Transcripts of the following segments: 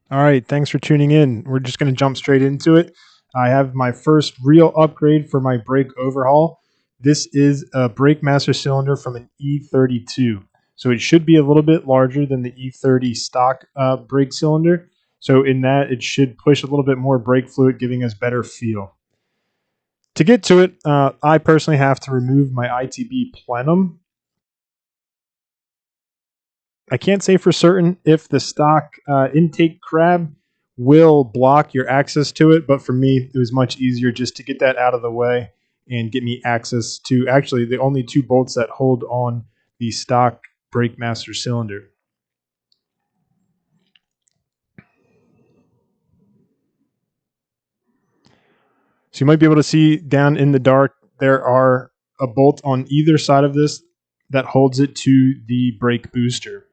All right, thanks for tuning in. We're just going to jump straight into it. I have my first real upgrade for my brake overhaul. This is a brake master cylinder from an E32. So it should be a little bit larger than the E30 stock brake cylinder. So in that, it should push a little bit more brake fluid, giving us better feel. To get to it, I personally have to remove my ITB plenum. I can't say for certain if the stock intake crab will block your access to it, but for me, it was much easier just to get that out of the way and get me access to actually the only two bolts that hold on the stock brake master cylinder. So you might be able to see down in the dark, there are a bolt on either side of this that holds it to the brake booster.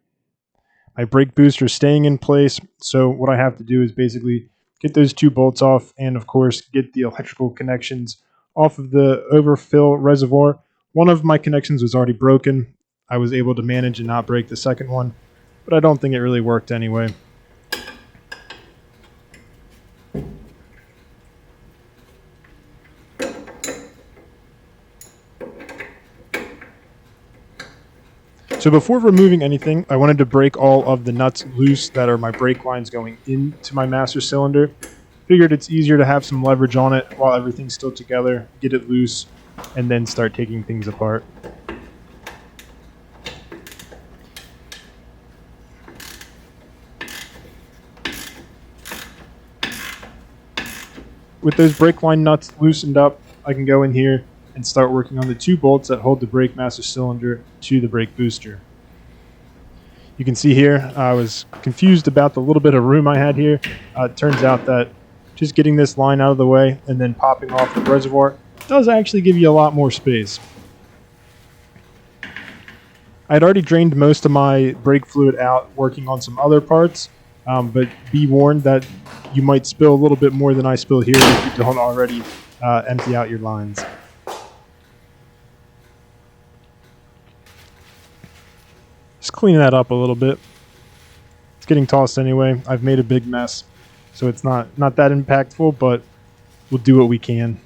My brake booster is staying in place. So what I have to do is basically get those two bolts off and of course get the electrical connections off of the overfill reservoir. One of my connections was already broken. I was able to manage and not break the second one, but I don't think it really worked anyway. So before removing anything, I wanted to break all of the nuts loose that are my brake lines going into my master cylinder. Figured it's easier to have some leverage on it while everything's still together, get it loose, and then start taking things apart. With those brake line nuts loosened up, I can go in here and start working on the two bolts that hold the brake master cylinder to the brake booster. You can see here, I was confused about the little bit of room I had here. It turns out that just getting this line out of the way and then popping off the reservoir does actually give you a lot more space. I had already drained most of my brake fluid out working on some other parts, but be warned that you might spill a little bit more than I spill here if you don't already empty out your lines. Just clean that up a little bit. It's getting tossed anyway. I've made a big mess, so it's not that impactful, but we'll do what we can.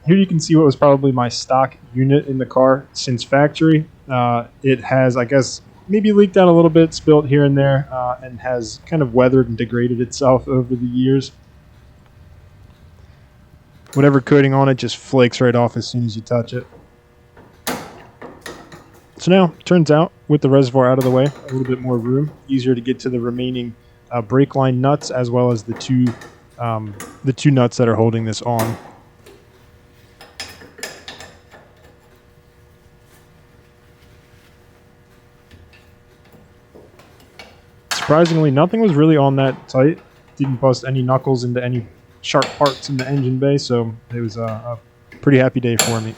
Here you can see what was probably my stock unit in the car since factory. It has, I guess, maybe leaked out a little bit, spilled here and there, and has kind of weathered and degraded itself over the years. Whatever coating on it just flakes right off as soon as you touch it. So now, turns out, with the reservoir out of the way, a little bit more room, easier to get to the remaining brake line nuts as well as the two nuts that are holding this on. Surprisingly, nothing was really on that tight. Didn't bust any knuckles into any sharp parts in the engine bay, so it was a pretty happy day for me.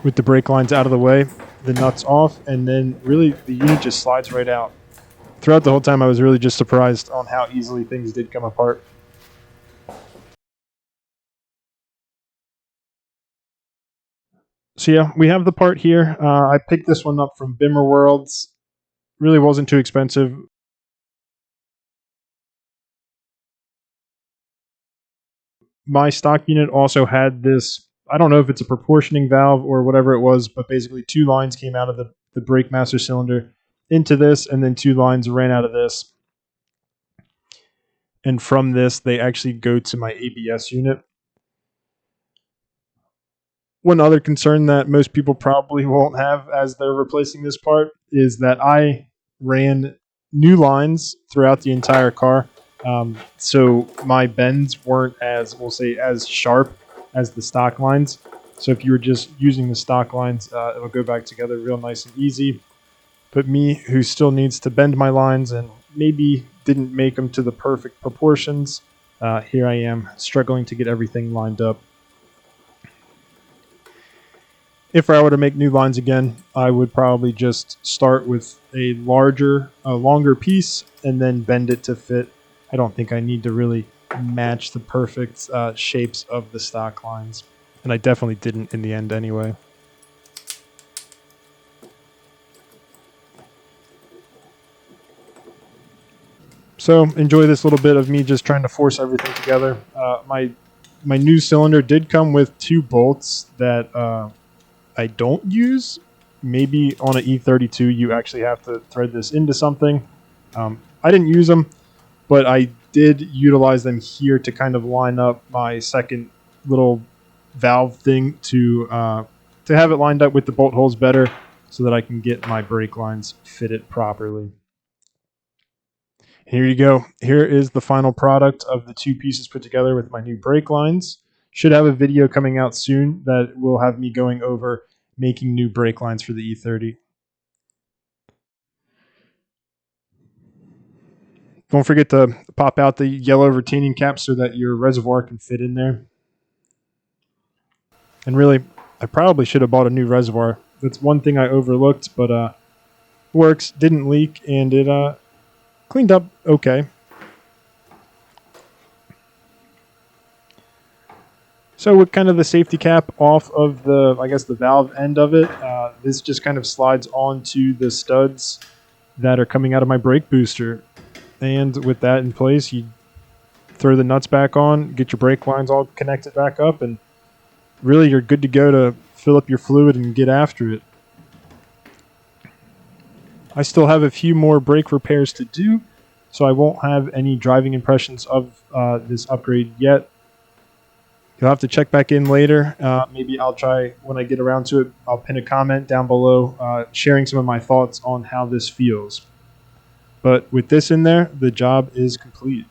With the brake lines out of the way, the nuts off, and then really the unit just slides right out. Throughout the whole time, I was really just surprised on how easily things did come apart. So yeah, we have the part here. I picked this one up from Bimmer Worlds. Really wasn't too expensive. My stock unit also had this, I don't know if it's a proportioning valve or whatever it was, but basically two lines came out of the brake master cylinder into this, and then two lines ran out of this. And from this, they actually go to my ABS unit. One other concern that most people probably won't have as they're replacing this part is that I ran new lines throughout the entire car. So my bends weren't as, we'll say, as sharp as the stock lines. So if you were just using the stock lines, it'll go back together real nice and easy. But me, who still needs to bend my lines and maybe didn't make them to the perfect proportions, here I am struggling to get everything lined up. If I were to make new lines again, I would probably just start with a longer piece and then bend it to fit. I don't think I need to really match the perfect shapes of the stock lines. And I definitely didn't in the end anyway. So enjoy this little bit of me just trying to force everything together. My new cylinder did come with 2 bolts that I don't use. Maybe on an E32 you actually have to thread this into something. I didn't use them, but I did utilize them here to kind of line up my second little valve thing to have it lined up with the bolt holes better so that I can get my brake lines fitted properly. Here you go. Here is the final product of the 2 pieces put together with my new brake lines. Should have a video coming out soon that will have me going over making new brake lines for the E30. Don't forget to pop out the yellow retaining cap so that your reservoir can fit in there. And really, I probably should have bought a new reservoir. That's one thing I overlooked, but works, didn't leak, and it cleaned up okay. So with kind of the safety cap off of the, I guess, the valve end of it, this just kind of slides onto the studs that are coming out of my brake booster. And with that in place, you throw the nuts back on, get your brake lines all connected back up, and really you're good to go to fill up your fluid and get after it. I still have a few more brake repairs to do, so I won't have any driving impressions of this upgrade yet. You'll have to check back in later. Maybe I'll try, when I get around to it, I'll pin a comment down below sharing some of my thoughts on how this feels. But with this in there, the job is complete.